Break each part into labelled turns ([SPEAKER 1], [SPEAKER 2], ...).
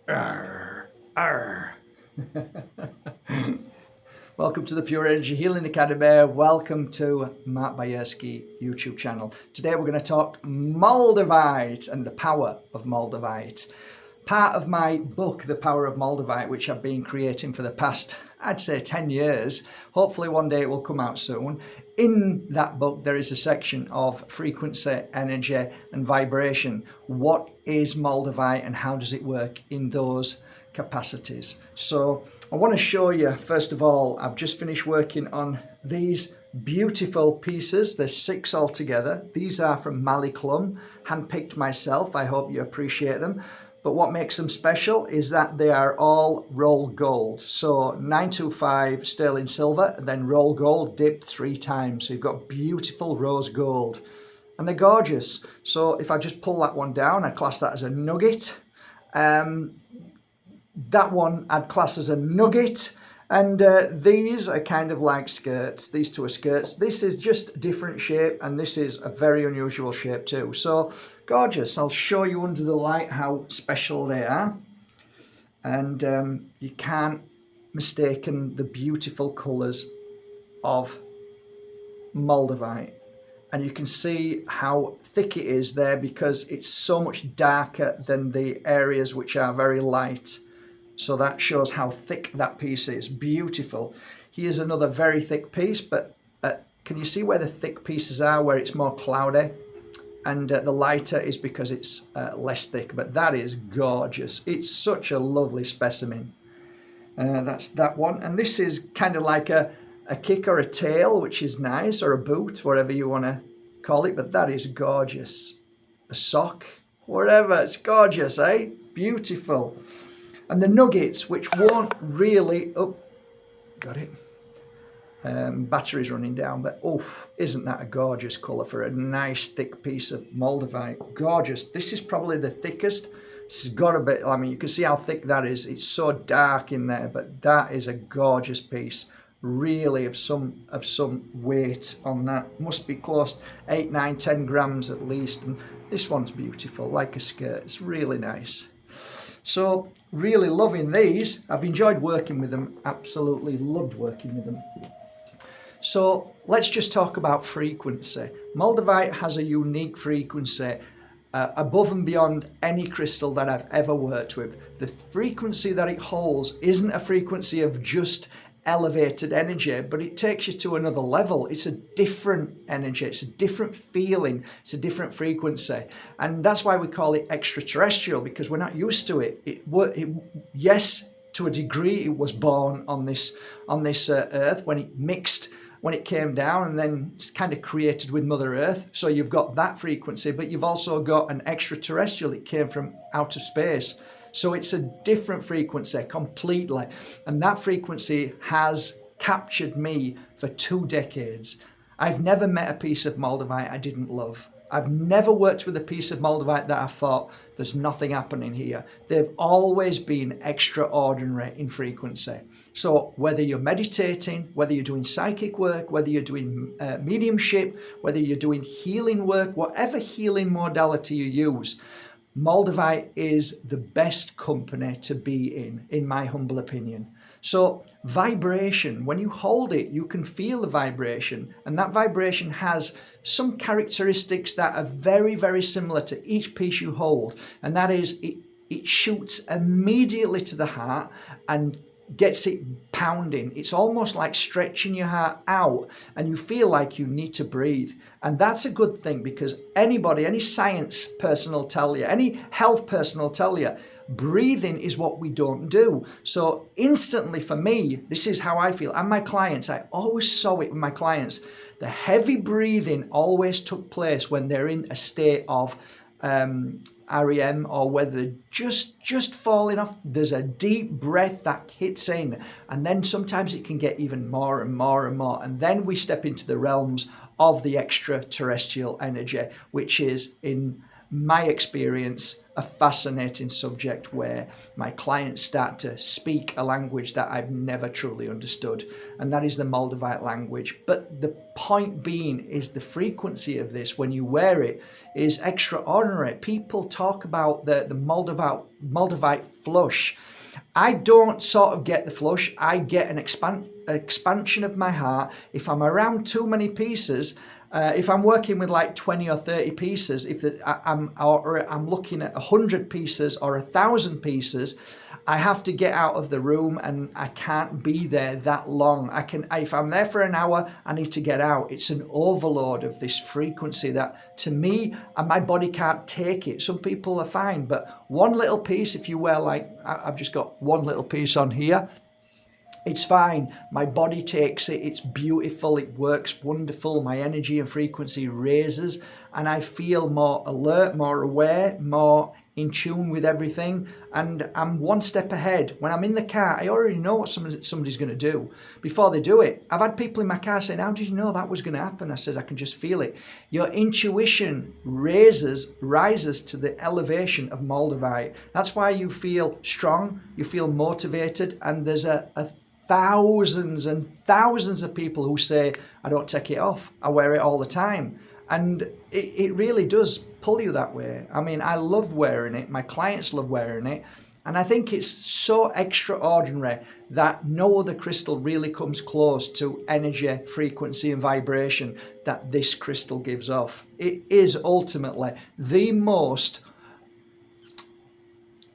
[SPEAKER 1] Arr, arr. Welcome to the Pure Energy Healing Academy. Welcome to Bajerski YouTube channel. Today we're going to talk Moldavite and the power of Moldavite. Part of my book, The Power of Moldavite, which I've been creating for the past, I'd say 10 years. Hopefully one day it will come out soon. In that book, there is a section of frequency, energy, and vibration. What is Moldavite and how does it work in those capacities? So I want to show you, first of all, I've just finished working on these beautiful pieces. There's 6 altogether. These are from Maliclum, handpicked myself. I hope you appreciate them. But what makes them special is that they are all roll gold. So 925 sterling silver and then roll gold dipped 3 times. So you've got beautiful rose gold and they're gorgeous. So if I just pull that one down, I class that as a nugget. That one I'd class as a nugget. And these are kind of like skirts. These 2 are skirts. This is just a different shape and this is a very unusual shape too. So gorgeous. I'll show you under the light how special they are. And you can't mistake the beautiful colours of Moldavite. And you can see how thick it is there because it's so much darker than the areas which are very light. So that shows how thick that piece is. Beautiful. Here's another very thick piece, but can you see where the thick pieces are, where it's more cloudy? And the lighter is because it's less thick, but that is gorgeous. It's such a lovely specimen. That's that one. And this is kind of like a kick or a tail, which is nice, or a boot, whatever you want to call it, but that is gorgeous. A sock, whatever, it's gorgeous, eh? Beautiful. And the nuggets, which won't really, got it. Battery's running down, but isn't that a gorgeous colour for a nice thick piece of Moldavite? Gorgeous. This is probably the thickest. This has got a bit, I mean, you can see how thick that is. It's so dark in there, but that is a gorgeous piece. Really of some weight on that. Must be close to 8, 9, 10 grams at least. And this one's beautiful, like a skirt. It's really nice. So really loving these. I've enjoyed working with them. Absolutely loved working with them. So let's just talk about frequency. Moldavite has a unique frequency above and beyond any crystal that I've ever worked with. The frequency that it holds isn't a frequency of just elevated energy, but it takes you to another level. It's a different energy, it's a different feeling, it's a different frequency, and that's why we call it extraterrestrial, because we're not used to it. Yes, to a degree it was born on this earth when it mixed, when it came down, and then it's kind of created with Mother Earth. So you've got that frequency, but you've also got an extraterrestrial that came from outer space. So it's a different frequency completely. And that frequency has captured me for 2 decades. I've never met a piece of Moldavite I didn't love. I've never worked with a piece of Moldavite that I thought, there's nothing happening here. They've always been extraordinary in frequency. So whether you're meditating, whether you're doing psychic work, whether you're doing mediumship, whether you're doing healing work, whatever healing modality you use, Moldavite is the best company to be in my humble opinion. So vibration, when you hold it, you can feel the vibration, and that vibration has some characteristics that are very, very similar to each piece you hold, and that is it shoots immediately to the heart and gets it pounding. It's almost like stretching your heart out, and you feel like you need to breathe. And that's a good thing, because anybody, any science person will tell you, any health person will tell you, breathing is what we don't do. So instantly for me, this is how I feel. And my clients, I always saw it with my clients. The heavy breathing always took place when they're in a state of REM, or whether they're just falling off. There's a deep breath that hits in, and then sometimes it can get even more and more and more, and then we step into the realms of the extraterrestrial energy, which is in my experience, a fascinating subject where my clients start to speak a language that I've never truly understood, and that is the Moldavite language. But the point being is the frequency of this when you wear it is extraordinary. People talk about the Moldavite flush. I don't sort of get the flush. I get an expansion of my heart. If I'm around too many pieces, if I'm working with like 20 or 30 pieces, if I'm looking at 100 pieces or 1,000 pieces, I have to get out of the room and I can't be there that long. If I'm there for an hour, I need to get out. It's an overload of this frequency that to me, and my body can't take it. Some people are fine, but one little piece, if you wear like, I've just got one little piece on here, it's fine. My body takes it. It's beautiful. It works wonderful. My energy and frequency raises and I feel more alert, more aware, more in tune with everything. And I'm one step ahead. When I'm in the car, I already know what somebody's going to do before they do it. I've had people in my car saying, how did you know that was going to happen? I said, I can just feel it. Your intuition rises to the elevation of Moldavite. That's why you feel strong, you feel motivated, and there's a thousands and thousands of people who say, I don't take it off, I wear it all the time. And it really does pull you that way. I mean, I love wearing it, my clients love wearing it, and I think it's so extraordinary that no other crystal really comes close to energy, frequency and vibration that this crystal gives off. It is ultimately the most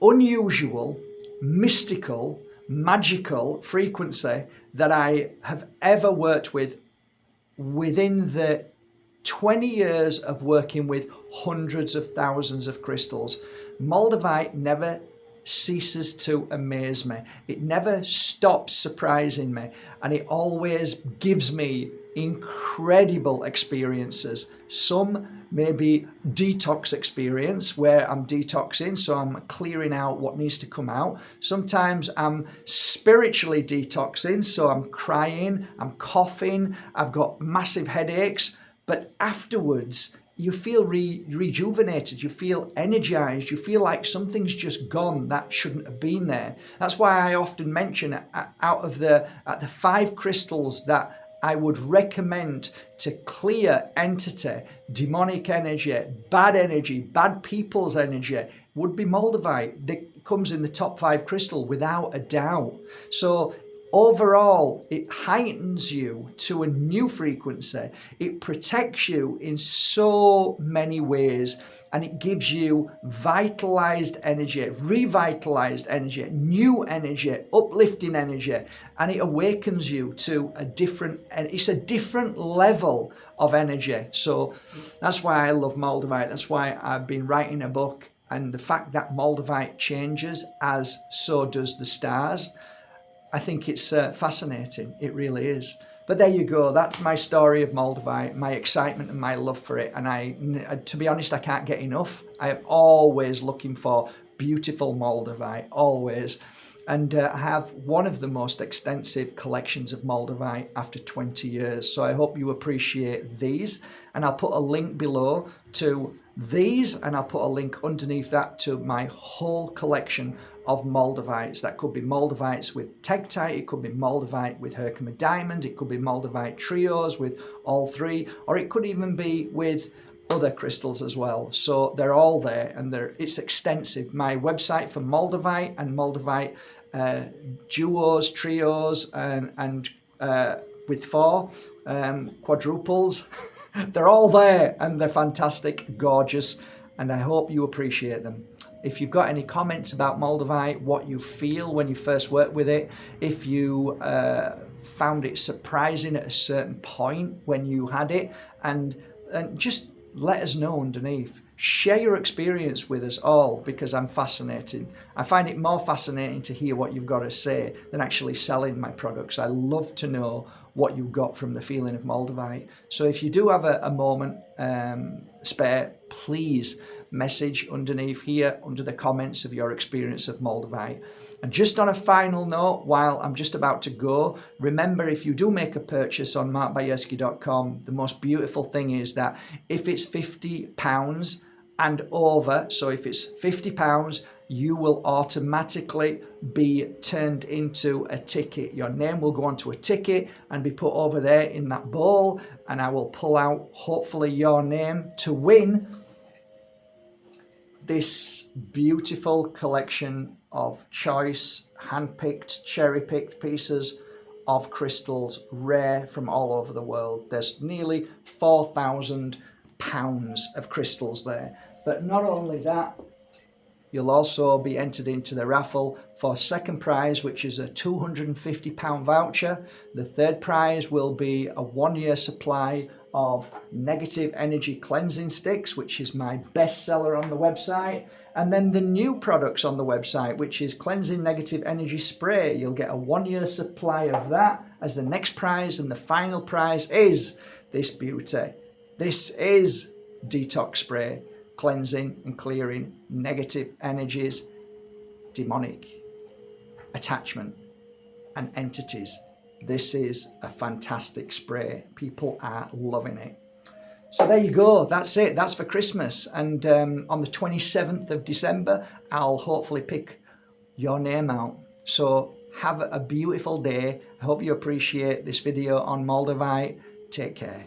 [SPEAKER 1] unusual, mystical, magical frequency that I have ever worked with within the 20 years of working with hundreds of thousands of crystals. Moldavite never ceases to amaze me. It never stops surprising me, and it always gives me incredible experiences. Some maybe detox experience where I'm detoxing, so I'm clearing out what needs to come out. Sometimes I'm spiritually detoxing, so I'm crying, I'm coughing, I've got massive headaches, but afterwards you feel rejuvenated, you feel energized, you feel like something's just gone that shouldn't have been there. That's why I often mention out of the 5 crystals that I would recommend to clear entity, demonic energy, bad people's energy, would be Moldavite. That comes in the top 5 crystal without a doubt. So overall, it heightens you to a new frequency. It protects you in so many ways, and it gives you vitalized energy, revitalized energy, new energy, uplifting energy, and it awakens you to it's a different level of energy. So that's why I love Moldavite. That's why I've been writing a book, and the fact that Moldavite changes, as so does the stars, I think it's fascinating. It really is. But there you go. That's my story of Moldavite, my excitement and my love for it. And to be honest, I can't get enough. I am always looking for beautiful Moldavite, always. And I have one of the most extensive collections of Moldavite after 20 years. So I hope you appreciate these. And I'll put a link below to these, and I'll put a link underneath that to my whole collection of Moldavites. That could be Moldavites with Tektite, it could be Moldavite with Herkimer Diamond, it could be Moldavite trios with all 3, or it could even be with other crystals as well. So they're all there, and it's extensive. My website for Moldavite and Moldavite duos, trios, and with 4 quadruples. They're all there, and they're fantastic, gorgeous, and I hope you appreciate them. If you've got any comments about Moldavite, what you feel when you first worked with it, if you found it surprising at a certain point when you had it, and just let us know underneath. Share your experience with us all, because I'm fascinated. I find it more fascinating to hear what you've got to say than actually selling my products. I love to know what you got from the feeling of Moldavite. So if you do have a moment spare, please message underneath here under the comments of your experience of Moldavite. And just on a final note, while I'm just about to go, remember, if you do make a purchase on markbajerski.com, the most beautiful thing is that if it's £50, and over. So if it's £50, you will automatically be turned into a ticket. Your name will go onto a ticket and be put over there in that bowl, and I will pull out hopefully your name to win this beautiful collection of choice, hand-picked, cherry-picked pieces of crystals, rare from all over the world. There's nearly 4,000 pounds of crystals there. But not only that, you'll also be entered into the raffle for second prize, which is a £250 voucher. The third prize will be a 1-year supply of negative energy cleansing sticks, which is my bestseller on the website. And then the new products on the website, which is cleansing negative energy spray. You'll get a 1-year supply of that as the next prize. And the final prize is this beauty. This is detox spray, cleansing and clearing negative energies, demonic attachment and entities. This is a fantastic spray. People are loving it. So there you go. That's it. That's for Christmas. And on the 27th of December, I'll hopefully pick your name out. So have a beautiful day. I hope you appreciate this video on Moldavite. Take care.